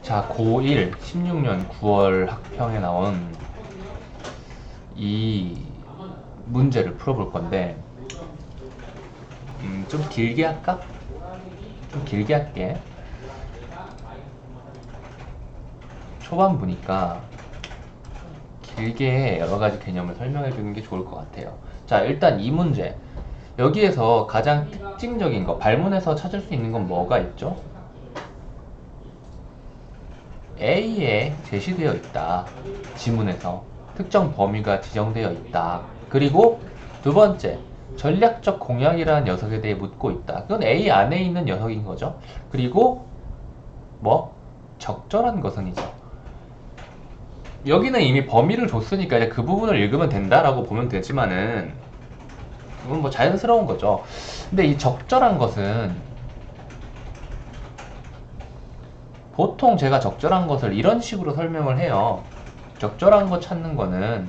자, 고1 16년 9월 학평에 나온 이 문제를 풀어볼 건데, 좀 길게 할까? 좀 길게 할게. 초반부니까 길게 여러 가지 개념을 설명해 주는 게 좋을 것 같아요. 자, 일단 이 문제. 여기에서 가장 특징적인 거, 발문에서 찾을 수 있는 건 뭐가 있죠? A에 제시되어 있다. 지문에서 특정 범위가 지정되어 있다. 그리고 두 번째, 전략적 공약이라는 녀석에 대해 묻고 있다. 그건 A 안에 있는 녀석인 거죠. 그리고 뭐? 적절한 것은이죠. 여기는 이미 범위를 줬으니까 이제 그 부분을 읽으면 된다라고 보면 되지만은 그건 뭐 자연스러운 거죠. 근데 이 적절한 것은 보통 제가 적절한 것을 이런 식으로 설명을 해요. 적절한 것 찾는 거는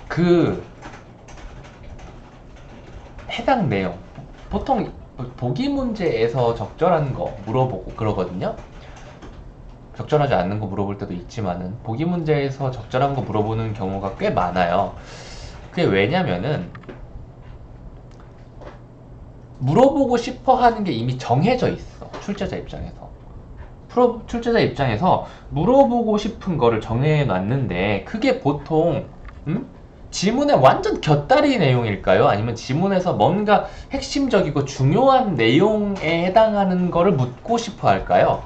그 해당 내용, 보통 보기 문제에서 적절한 거 물어보고 그러거든요. 적절하지 않는 거 물어볼 때도 있지만은 보기 문제에서 적절한 거 물어보는 경우가 꽤 많아요. 그게 왜냐면은 물어보고 싶어 하는 게 이미 정해져 있어. 출제자 입장에서. 출제자 입장에서 물어보고 싶은 거를 정해놨는데 그게 보통 지문에 완전 곁다리 내용일까요? 아니면 지문에서 뭔가 핵심적이고 중요한 내용에 해당하는 거를 묻고 싶어 할까요?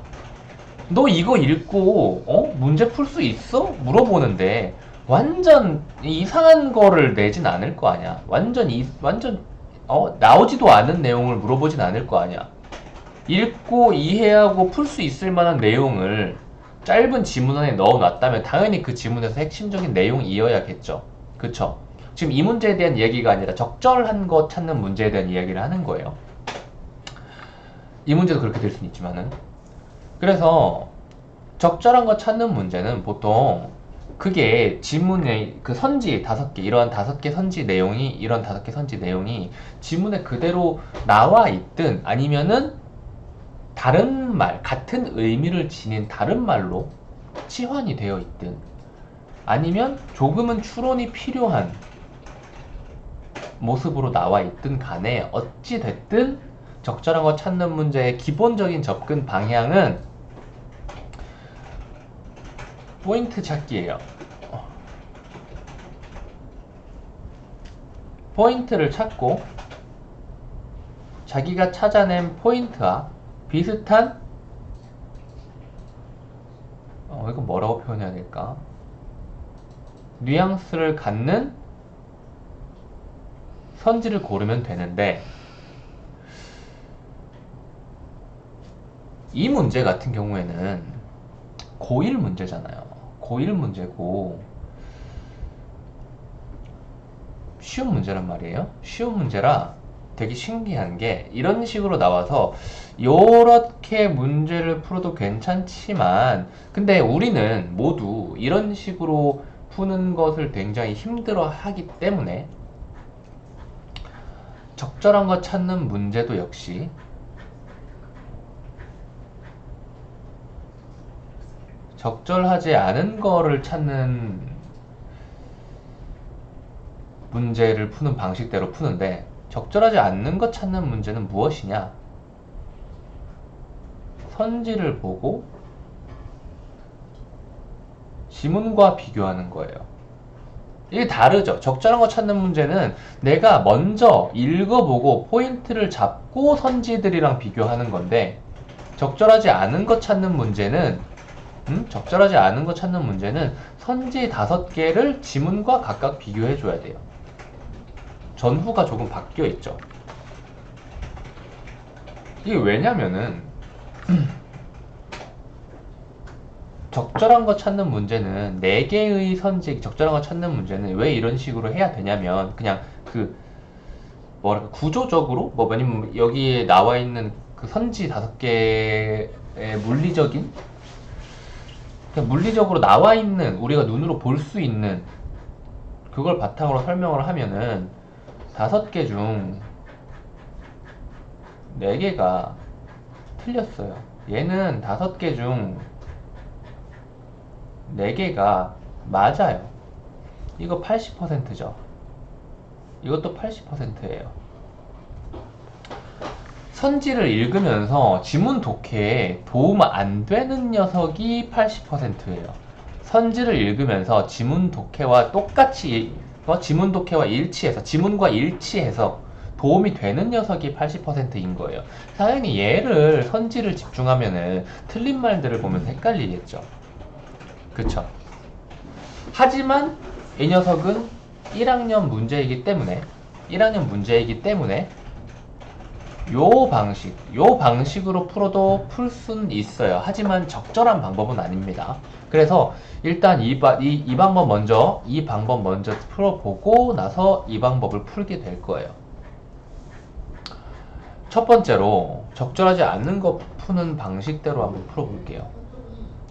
너 이거 읽고 문제 풀 수 있어? 물어보는데 완전 이상한 거를 내진 않을 거 아니야. 완전 나오지도 않은 내용을 물어보진 않을 거 아니야. 읽고 이해하고 풀 수 있을 만한 내용을 짧은 지문 안에 넣어놨다면 당연히 그 지문에서 핵심적인 내용이 이어야겠죠. 그쵸? 지금 이 문제에 대한 이야기가 아니라 적절한 것 찾는 문제에 대한 이야기를 하는 거예요. 이 문제도 그렇게 될 수는 있지만은. 그래서 적절한 것 찾는 문제는 보통 그게 지문의 그 선지 5개, 이러한 5개 선지 내용이, 이런 5개 선지 내용이 지문에 그대로 나와 있든 아니면은 다른 말, 같은 의미를 지닌 다른 말로 치환이 되어 있든 아니면 조금은 추론이 필요한 모습으로 나와 있든 간에 어찌 됐든 적절한 거 찾는 문제의 기본적인 접근 방향은 포인트 찾기예요. 포인트를 찾고 자기가 찾아낸 포인트와 비슷한 이거 뭐라고 표현해야 될까? 뉘앙스를 갖는 선지를 고르면 되는데 이 문제 같은 경우에는 고1 문제잖아요. 고1 문제고 쉬운 문제란 말이에요. 쉬운 문제라 되게 신기한 게 이런 식으로 나와서 요렇게 문제를 풀어도 괜찮지만 근데 우리는 모두 이런 식으로 푸는 것을 굉장히 힘들어 하기 때문에 적절한 것 찾는 문제도 역시 적절하지 않은 거를 찾는 문제를 푸는 방식대로 푸는데 적절하지 않는 것 찾는 문제는 무엇이냐? 선지를 보고 지문과 비교하는 거예요. 이게 다르죠. 적절한 거 찾는 문제는 내가 먼저 읽어보고 포인트를 잡고 선지들이랑 비교하는 건데 적절하지 않은 거 찾는 문제는 적절하지 않은 거 찾는 문제는 선지 5개를 지문과 각각 비교해 줘야 돼요. 전후가 조금 바뀌어 있죠. 이게 왜냐면은 적절한 거 찾는 문제는 4개의 선지, 적절한 거 찾는 문제는 왜 이런 식으로 해야 되냐면 그냥 그 뭐랄까 구조적으로 뭐 왜냐면 여기에 나와 있는 그 선지 5개의 물리적인 그냥 물리적으로 나와 있는 우리가 눈으로 볼 수 있는 그걸 바탕으로 설명을 하면은 5개 중 4개가 틀렸어요. 얘는 5개 중 4개가 맞아요. 이거 80%죠. 이것도 80%예요. 선지를 읽으면서 지문 독해에 도움 안 되는 녀석이 80%예요. 선지를 읽으면서 지문 독해와 똑같이 지문 독해와 일치해서 지문과 일치해서 도움이 되는 녀석이 80%인 거예요. 당연히 얘를 선지를 집중하면은 틀린 말들을 보면 헷갈리겠죠. 그쵸? 하지만 이 녀석은 1학년 문제이기 때문에 요 방식으로 풀어도 풀 순 있어요. 하지만 적절한 방법은 아닙니다. 그래서 일단 이 방법 먼저 풀어보고 나서 이 방법을 풀게 될 거예요. 첫 번째로 적절하지 않는 거 푸는 방식대로 한번 풀어볼게요.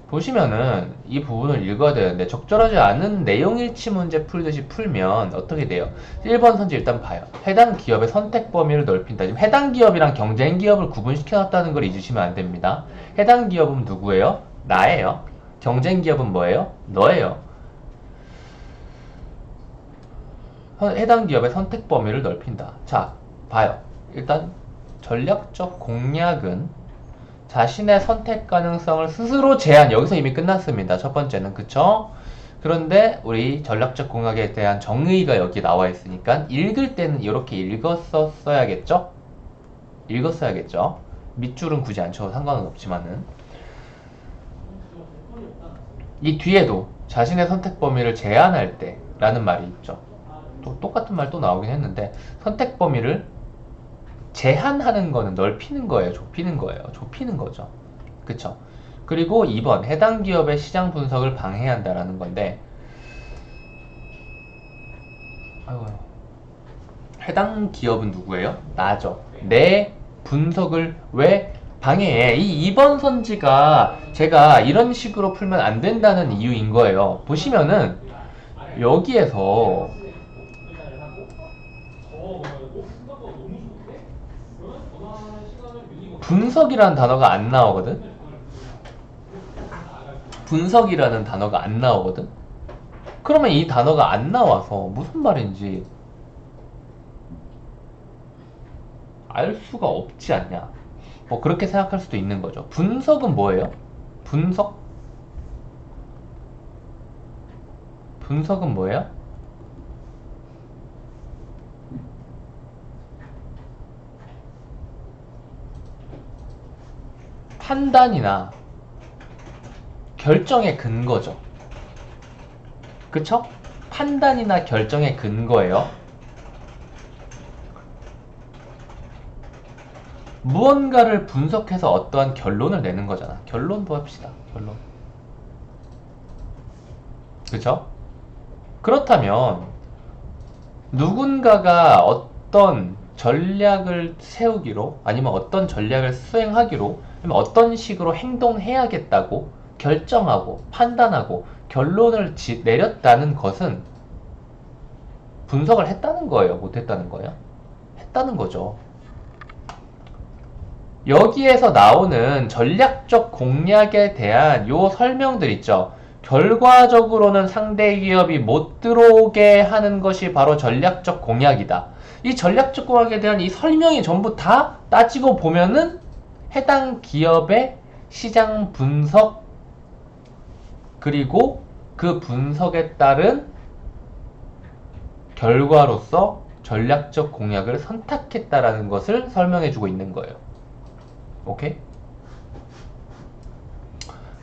보시면은 이 부분을 읽어야 되는데 적절하지 않은 내용 일치 문제 풀듯이 풀면 어떻게 돼요? 1번 선지 일단 봐요. 해당 기업의 선택 범위를 넓힌다. 지금 해당 기업이랑 경쟁 기업을 구분시켜 놨다는 걸 잊으시면 안 됩니다. 해당 기업은 누구예요? 나예요. 경쟁 기업은 뭐예요? 너예요. 해당 기업의 선택 범위를 넓힌다. 자, 봐요. 일단 전략적 공략은 자신의 선택 가능성을 스스로 제한, 여기서 이미 끝났습니다. 첫 번째는, 그쵸? 그런데 우리 전략적 공략에 대한 정의가 여기 나와 있으니까 읽을 때는 이렇게 읽었어야겠죠? 밑줄은 굳이 안 쳐도 상관은 없지만은 이 뒤에도 자신의 선택 범위를 제한할 때 라는 말이 있죠. 또 똑같은 말 또 나오긴 했는데 선택 범위를 제한하는 거는 넓히는 거예요, 좁히는 거예요. 좁히는 거죠. 그쵸? 그리고 2번, 해당 기업의 시장 분석을 방해한다라는 건데, 해당 기업은 누구예요? 나죠. 내 분석을 왜 방해해? 이 2번 선지가 제가 이런 식으로 풀면 안 된다는 이유인 거예요. 보시면은, 여기에서 분석이라는 단어가 안 나오거든? 분석이라는 단어가 안 나오거든? 그러면 이 단어가 안 나와서 무슨 말인지 알 수가 없지 않냐? 뭐 그렇게 생각할 수도 있는 거죠. 분석은 뭐예요? 분석? 분석은 뭐예요? 판단이나 결정의 근거죠. 그쵸? 판단이나 결정의 근거예요. 무언가를 분석해서 어떠한 결론을 내는 거잖아. 결론도 합시다. 결론. 그쵸? 그렇다면 누군가가 어떤 전략을 세우기로 아니면 어떤 전략을 수행하기로 아니면 어떤 식으로 행동해야겠다고 결정하고 판단하고 결론을 내렸다는 것은 분석을 했다는 거예요? 못했다는 거예요? 했다는 거죠. 여기에서 나오는 전략적 공략에 대한 요 설명들 있죠. 결과적으로는 상대 기업이 못 들어오게 하는 것이 바로 전략적 공약이다. 이 전략적 공약에 대한 이 설명이 전부 다 따지고 보면은 해당 기업의 시장 분석 그리고 그 분석에 따른 결과로서 전략적 공약을 선택했다라는 것을 설명해주고 있는 거예요. 오케이?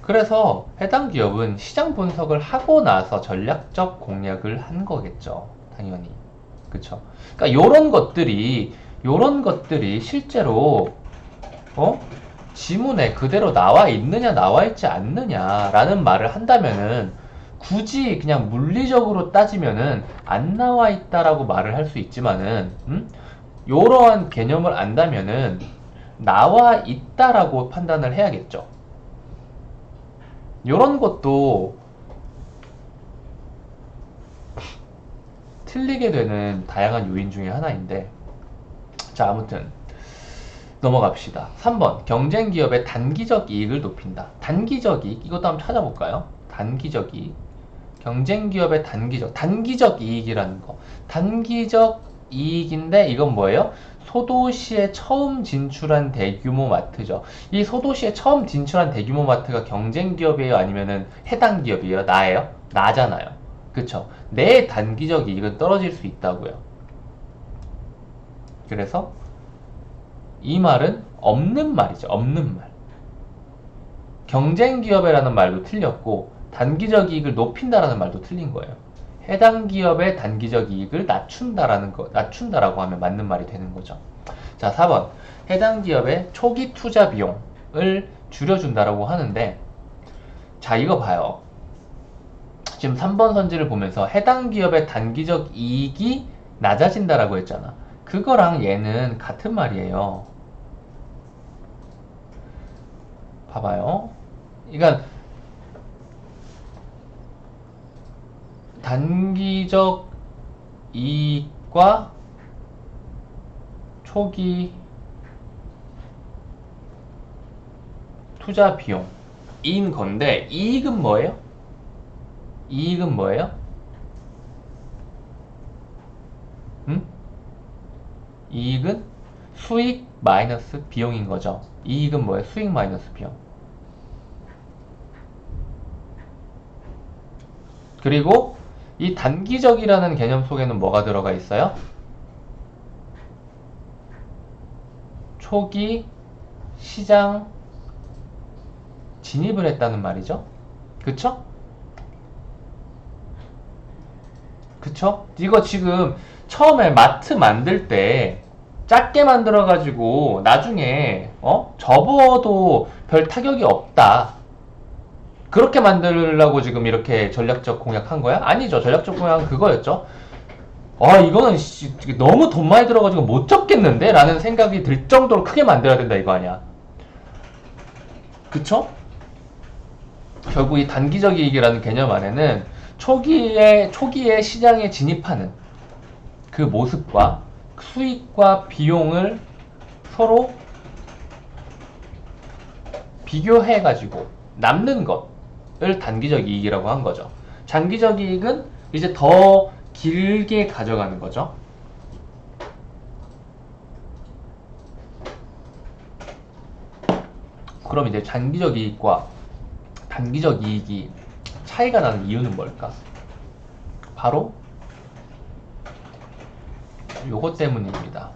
그래서 해당 기업은 시장 분석을 하고 나서 전략적 공략을 한 거겠죠. 당연히. 그쵸? 그러니까 요런 것들이 실제로 지문에 그대로 나와 있느냐 나와 있지 않느냐라는 말을 한다면은 굳이 그냥 물리적으로 따지면은 안 나와 있다라고 말을 할 수 있지만은 요러한 개념을 안다면은 나와 있다라고 판단을 해야겠죠. 요런 것도 틀리게 되는 다양한 요인 중에 하나인데, 자, 아무튼 넘어갑시다. 3번 경쟁 기업의 단기적 이익을 높인다. 단기적 이익 이것도 한번 찾아볼까요? 단기적 이익 경쟁 기업의 단기적 이익이라는 거 단기적 이익인데 이건 뭐예요? 소도시에 처음 진출한 대규모 마트죠. 이 소도시에 처음 진출한 대규모 마트가 경쟁 기업이에요? 아니면은 해당 기업이에요? 나예요? 나잖아요. 그쵸? 내 단기적 이익은 떨어질 수 있다고요. 그래서 이 말은 없는 말이죠. 없는 말. 경쟁 기업이라는 말도 틀렸고 단기적 이익을 높인다라는 말도 틀린 거예요. 해당 기업의 단기적 이익을 낮춘다라고 하면 맞는 말이 되는 거죠. 자, 4번. 해당 기업의 초기 투자 비용을 줄여준다라고 하는데, 자, 이거 봐요. 지금 3번 선지를 보면서 해당 기업의 단기적 이익이 낮아진다라고 했잖아. 그거랑 얘는 같은 말이에요. 봐봐요. 그러니까 단기적 이익과 초기 투자 비용인 건데 이익은 뭐예요? 이익은 뭐예요? 이익은 수익 마이너스 비용인 거죠. 이익은 뭐예요? 수익 마이너스 비용. 그리고 이 단기적이라는 개념 속에는 뭐가 들어가 있어요? 초기 시장 진입을 했다는 말이죠. 그쵸? 그쵸? 이거 지금 처음에 마트 만들 때 작게 만들어가지고 나중에 접어도 별 타격이 없다. 그렇게 만들려고 지금 이렇게 전략적 공약한 거야? 아니죠. 전략적 공약은 그거였죠. 이거는 너무 돈 많이 들어가지고 못 접겠는데? 라는 생각이 들 정도로 크게 만들어야 된다 이거 아니야. 그쵸? 결국 이 단기적 이익이라는 개념 안에는 초기에 시장에 진입하는 그 모습과 수익과 비용을 서로 비교해가지고 남는 것을 단기적 이익이라고 한 거죠. 장기적 이익은 이제 더 길게 가져가는 거죠. 그럼 이제 장기적 이익과 단기적 이익이 차이가 나는 이유는 뭘까? 바로 요것 때문입니다.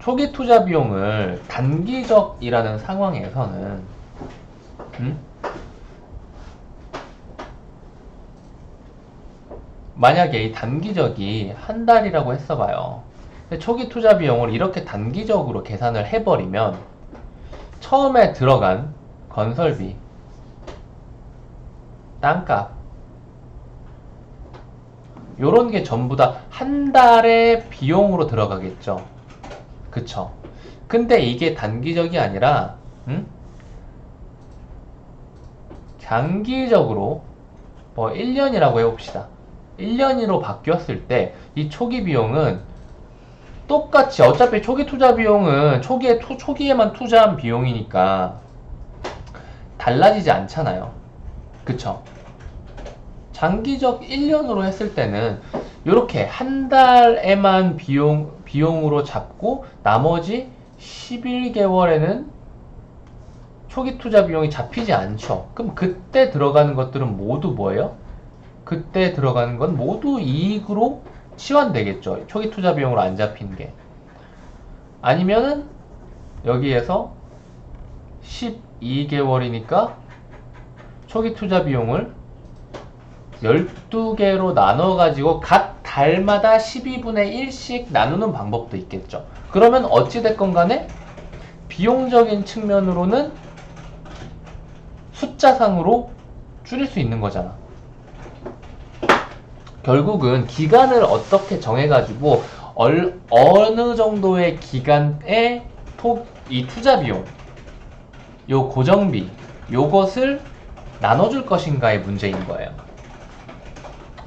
초기 투자 비용을 단기적이라는 상황에서는 만약에 이 단기적이 한 달이라고 했어봐요. 근데 초기 투자 비용을 이렇게 단기적으로 계산을 해버리면 처음에 들어간 건설비, 땅값 요런 게 전부 다 한 달의 비용으로 들어가겠죠. 그쵸? 근데 이게 단기적이 아니라 장기적으로 1년이라고 해봅시다. 1년으로 바뀌었을 때 이 초기 비용은 똑같이 어차피 초기 투자 비용은 초기에만 투자한 비용이니까 달라지지 않잖아요. 그쵸? 장기적 1년으로 했을 때는 이렇게 한 달에만 비용으로 잡고 나머지 11개월에는 초기 투자 비용이 잡히지 않죠. 그럼 그때 들어가는 것들은 모두 뭐예요? 그때 들어가는 건 모두 이익으로 치환되겠죠. 초기 투자 비용으로 안 잡힌 게. 아니면은 여기에서 12개월이니까 초기 투자 비용을 12개로 나눠가지고 각 달마다 12분의 1씩 나누는 방법도 있겠죠. 그러면 어찌됐건 간에 비용적인 측면으로는 숫자상으로 줄일 수 있는 거잖아. 결국은 기간을 어떻게 정해가지고 어느 정도의 기간에 이 투자 비용, 요 고정비, 요것을 나눠줄 것인가의 문제인 거예요.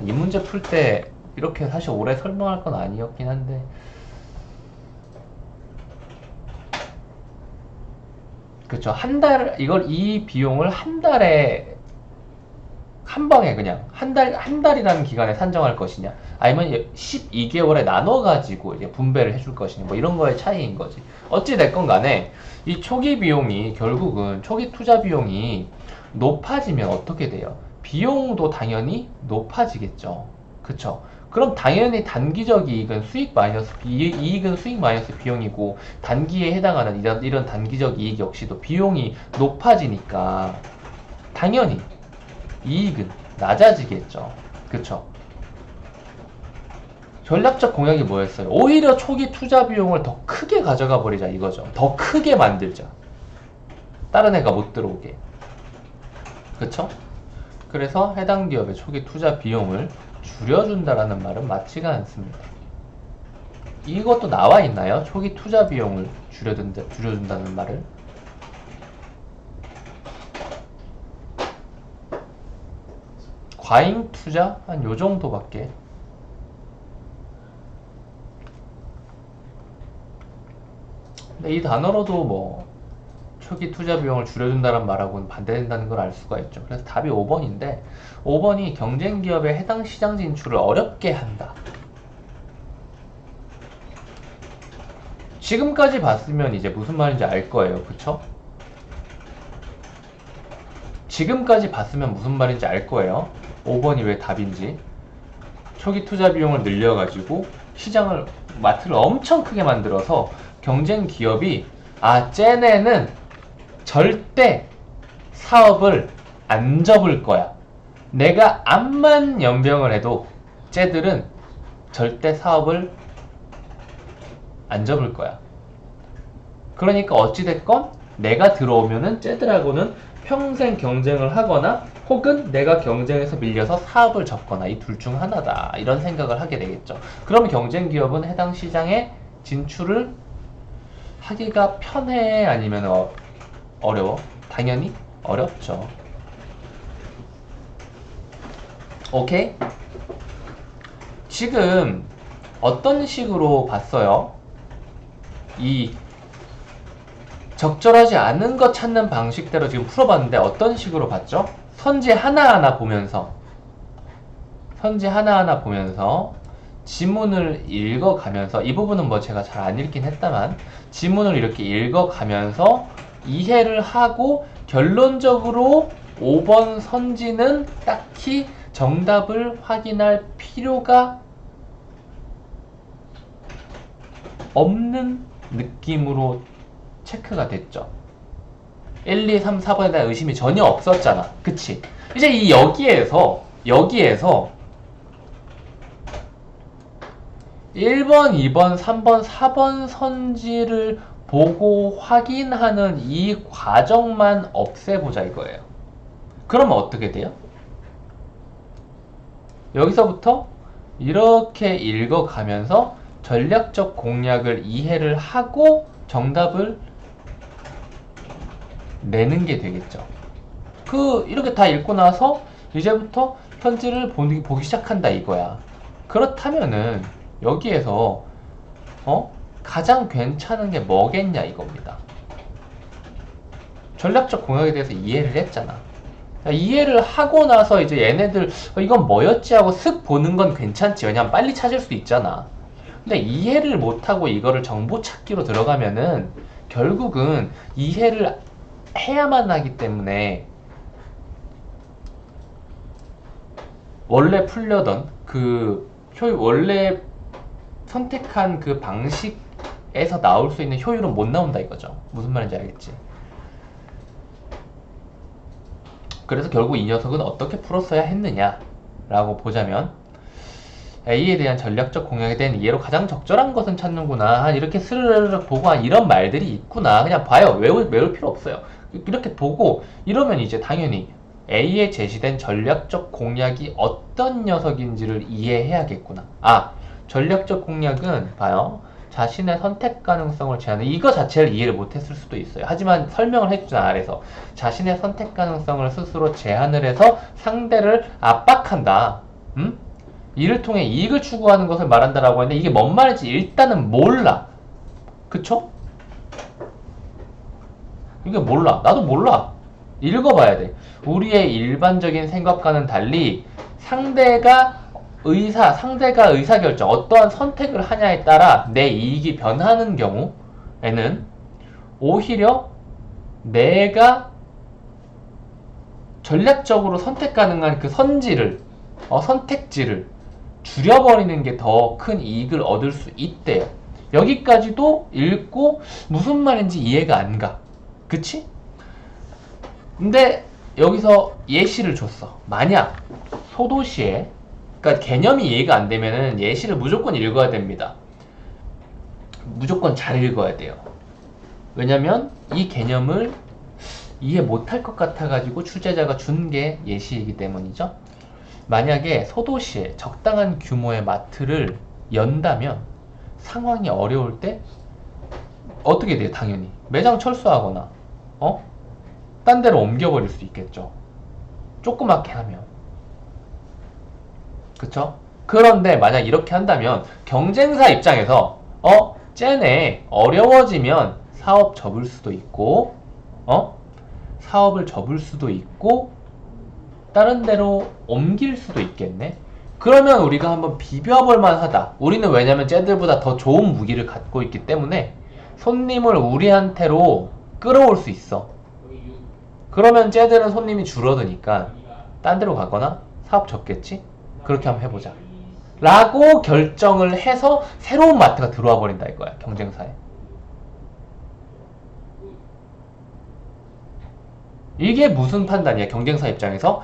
이 문제 풀 때 이렇게 사실 오래 설명할 건 아니었긴 한데 그쵸. 이 비용을 한 달에, 한 방에 그냥, 한 달이라는 기간에 산정할 것이냐, 아니면 12개월에 나눠가지고 이제 분배를 해줄 것이냐, 뭐 이런 거의 차이인 거지. 어찌됐건 간에, 이 초기 비용이, 결국은 초기 투자 비용이 높아지면 어떻게 돼요? 비용도 당연히 높아지겠죠. 그쵸. 그럼 당연히 단기적 이익은 이익은 수익 마이너스 비용이고, 단기에 해당하는 이런 단기적 이익 역시도 비용이 높아지니까 당연히 이익은 낮아지겠죠. 그쵸. 전략적 공약이 뭐였어요? 오히려 초기 투자 비용을 더 크게 가져가 버리자 이거죠. 더 크게 만들자. 다른 애가 못 들어오게. 그쵸? 그래서 해당 기업의 초기 투자 비용을 줄여준다라는 말은 맞지가 않습니다. 이것도 나와 있나요? 초기 투자 비용을 줄여준다는 말을? 과잉 투자? 한 요 정도밖에. 근데 이 단어로도 뭐 초기 투자 비용을 줄여준다는 말하고는 반대된다는 걸 알 수가 있죠. 그래서 답이 5번인데 5번이 경쟁 기업의 해당 시장 진출을 어렵게 한다. 지금까지 봤으면 이제 무슨 말인지 알 거예요. 그쵸? 지금까지 봤으면 무슨 말인지 알 거예요. 5번이 왜 답인지. 초기 투자 비용을 늘려가지고 시장을, 마트를 엄청 크게 만들어서 경쟁 기업이, 쟤네는 절대 사업을 안 접을 거야. 내가 암만 연병을 해도 쟤들은 절대 사업을 안 접을 거야. 그러니까 어찌됐건 내가 들어오면은 쟤들하고는 평생 경쟁을 하거나 혹은 내가 경쟁에서 밀려서 사업을 접거나 이 둘 중 하나다. 이런 생각을 하게 되겠죠. 그럼 경쟁 기업은 해당 시장에 진출을 하기가 편해? 아니면 어려워? 당연히 어렵죠. 오케이? 지금 어떤 식으로 봤어요? 이 적절하지 않은 거 찾는 방식대로 지금 풀어봤는데 어떤 식으로 봤죠? 선지 하나하나 보면서 지문을 읽어가면서, 이 부분은 뭐 제가 잘 안 읽긴 했다만 지문을 이렇게 읽어가면서 이해를 하고 결론적으로 5번 선지는 딱히 정답을 확인할 필요가 없는 느낌으로 체크가 됐죠. 1, 2, 3, 4번에 대한 의심이 전혀 없었잖아. 그치? 이제 여기에서 1번, 2번, 3번, 4번 선지를 보고 확인하는 이 과정만 없애보자 이거예요. 그러면 어떻게 돼요? 여기서부터 이렇게 읽어가면서 전략적 공략을 이해를 하고 정답을 내는 게 되겠죠. 이렇게 다 읽고 나서 이제부터 편지를 보기 시작한다 이거야. 그렇다면은 여기에서 가장 괜찮은 게 뭐겠냐 이겁니다. 전략적 공약에 대해서 이해를 했잖아. 이해를 하고 나서 이제 얘네들 이건 뭐였지 하고 슥 보는 건 괜찮지. 왜냐면 빨리 찾을 수 있잖아. 근데 이해를 못하고 이거를 정보 찾기로 들어가면은 결국은 이해를 해야만 하기 때문에 원래 풀려던 원래 선택한 그 방식에서 나올 수 있는 효율은 못 나온다 이거죠. 무슨 말인지 알겠지? 그래서 결국 이 녀석은 어떻게 풀었어야 했느냐라고 보자면, A에 대한 전략적 공약에 대한 이해로 가장 적절한 것은 찾는구나. 이렇게 스르르 보고 이런 말들이 있구나. 그냥 봐요. 외울 필요 없어요. 이렇게 보고 이러면 이제 당연히 A에 제시된 전략적 공약이 어떤 녀석인지를 이해해야겠구나. 전략적 공약은 봐요. 자신의 선택 가능성을 제한하는, 이거 자체를 이해를 못했을 수도 있어요. 하지만 설명을 해주잖아. 아래서 자신의 선택 가능성을 스스로 제한을 해서 상대를 압박한다. 이를 통해 이익을 추구하는 것을 말한다라고 했는데 이게 뭔 말인지 일단은 몰라. 그쵸? 이게 몰라. 나도 몰라. 읽어봐야 돼. 우리의 일반적인 생각과는 달리 상대가 의사결정, 어떠한 선택을 하냐에 따라 내 이익이 변하는 경우에는 오히려 내가 전략적으로 선택 가능한 그 선택지를 줄여버리는 게 더 큰 이익을 얻을 수 있대요. 여기까지도 읽고 무슨 말인지 이해가 안 가. 그치? 근데 여기서 예시를 줬어. 만약 소도시에, 그러니까 개념이 이해가 안 되면은 예시를 무조건 읽어야 됩니다. 무조건 잘 읽어야 돼요. 왜냐면 이 개념을 이해 못할 것 같아가지고 출제자가 준 게 예시이기 때문이죠. 만약에 소도시에 적당한 규모의 마트를 연다면 상황이 어려울 때 어떻게 돼요? 당연히 매장 철수하거나 딴 데로 옮겨버릴 수 있겠죠. 조그맣게 하면. 그쵸? 그런데 만약 이렇게 한다면 경쟁사 입장에서 쟤네 어려워지면 사업 접을 수도 있고 사업을 접을 수도 있고 다른 데로 옮길 수도 있겠네. 그러면 우리가 한번 비벼볼 만하다. 우리는 왜냐면 쟤들보다 더 좋은 무기를 갖고 있기 때문에 손님을 우리한테로 끌어올 수 있어. 그러면 쟤들은 손님이 줄어드니까 딴 데로 가거나 사업 접겠지? 그렇게 한번 해보자 라고 결정을 해서 새로운 마트가 들어와 버린다 이거야. 경쟁사에. 이게 무슨 판단이야? 경쟁사 입장에서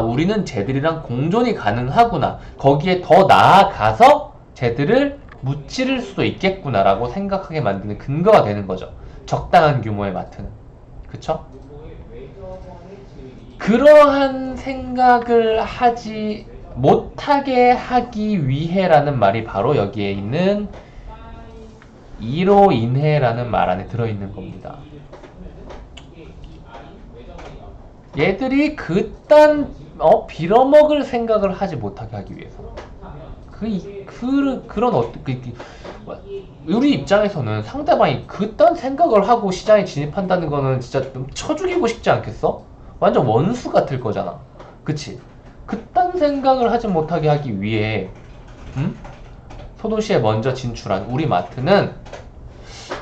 우리는 쟤들이랑 공존이 가능하구나, 거기에 더 나아가서 쟤들을 무찌를 수도 있겠구나 라고 생각하게 만드는 근거가 되는 거죠. 적당한 규모의 마트는. 그쵸? 그러한 생각을 못하게 하기 위해라는 말이 바로 여기에 있는 이로 인해라는 말 안에 들어있는 겁니다. 얘들이 그딴 빌어먹을 생각을 하지 못하게 하기 위해서. 우리 입장에서는 상대방이 그딴 생각을 하고 시장에 진입한다는 거는 진짜 좀 쳐 죽이고 싶지 않겠어? 완전 원수 같을 거잖아. 그치? 그딴 생각을 하지 못하게 하기 위해 소도시에 먼저 진출한 우리 마트는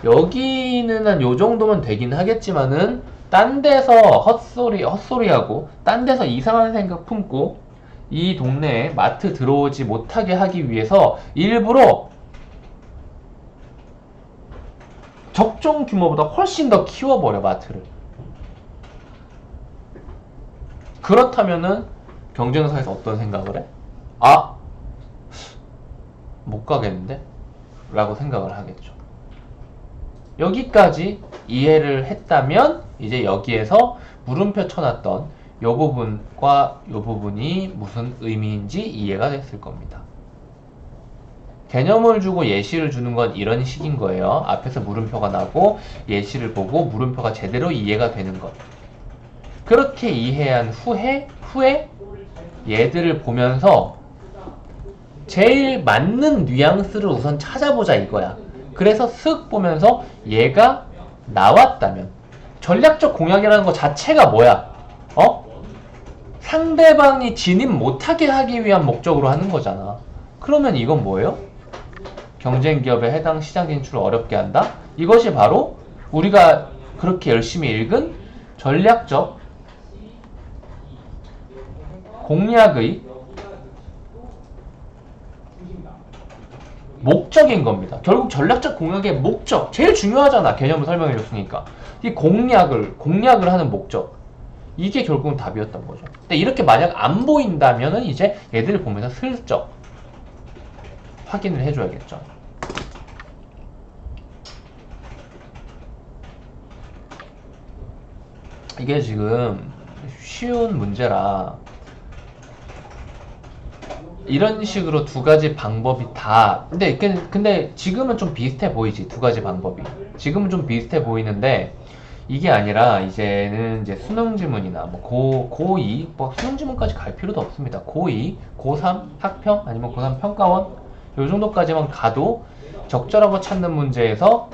여기는 한 요 정도면 되긴 하겠지만은 딴 데서 헛소리하고 딴 데서 이상한 생각 품고 이 동네에 마트 들어오지 못하게 하기 위해서 일부러 적정 규모보다 훨씬 더 키워버려 마트를. 그렇다면은 경쟁사에서 어떤 생각을 해? 못 가겠는데? 라고 생각을 하겠죠. 여기까지 이해를 했다면 이제 여기에서 물음표 쳐놨던 요 부분과 요 부분이 무슨 의미인지 이해가 됐을 겁니다. 개념을 주고 예시를 주는 건 이런 식인 거예요. 앞에서 물음표가 나고 예시를 보고 물음표가 제대로 이해가 되는 것. 그렇게 이해한 후에 얘들을 보면서 제일 맞는 뉘앙스를 우선 찾아보자 이거야. 그래서 쓱 보면서 얘가 나왔다면 전략적 공약이라는 것 자체가 뭐야? 상대방이 진입 못하게 하기 위한 목적으로 하는 거잖아. 그러면 이건 뭐예요? 경쟁 기업에 해당 시장 진출을 어렵게 한다? 이것이 바로 우리가 그렇게 열심히 읽은 전략적 공략의 목적인 겁니다. 결국 전략적 공략의 목적, 제일 중요하잖아. 개념을 설명해 줬으니까. 이 공략을 하는 목적, 이게 결국은 답이었던 거죠. 근데 이렇게 만약 안 보인다면은 이제 얘들을 보면서 슬쩍 확인을 해줘야겠죠. 이게 지금 쉬운 문제라 이런 식으로 두 가지 방법이 다 근데 지금은 좀 비슷해 보이지. 두 가지 방법이 지금은 좀 비슷해 보이는데 이게 아니라 이제는 이제 수능 지문이나 뭐 고2 뭐 수능 지문까지 갈 필요도 없습니다. 고2, 고3 학평 아니면 고3 평가원 요 정도까지만 가도 적절하고 찾는 문제에서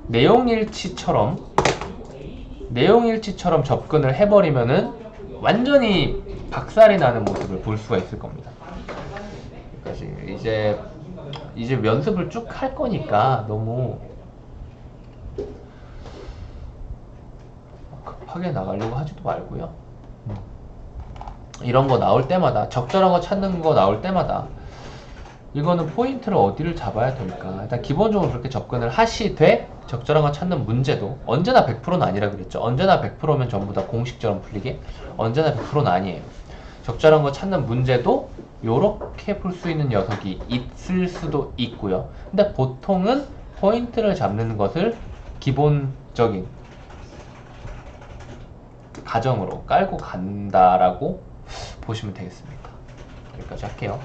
내용 일치처럼 내용일치처럼 접근을 해버리면은 완전히 박살이 나는 모습을 볼 수가 있을 겁니다. 그러니까 이제 연습을 쭉 할 거니까 너무 급하게 나가려고 하지도 말고요. 이런 거 나올 때마다, 적절한 거 찾는 거 나올 때마다 이거는 포인트를 어디를 잡아야 될까? 일단 기본적으로 그렇게 접근을 하시되, 적절한 거 찾는 문제도 언제나 100%는 아니라 그랬죠. 언제나 100%면 전부 다 공식처럼 풀리게? 언제나 100%는 아니에요. 적절한 거 찾는 문제도 요렇게 풀 수 있는 녀석이 있을 수도 있고요. 근데 보통은 포인트를 잡는 것을 기본적인 가정으로 깔고 간다라고 보시면 되겠습니다. 여기까지 할게요.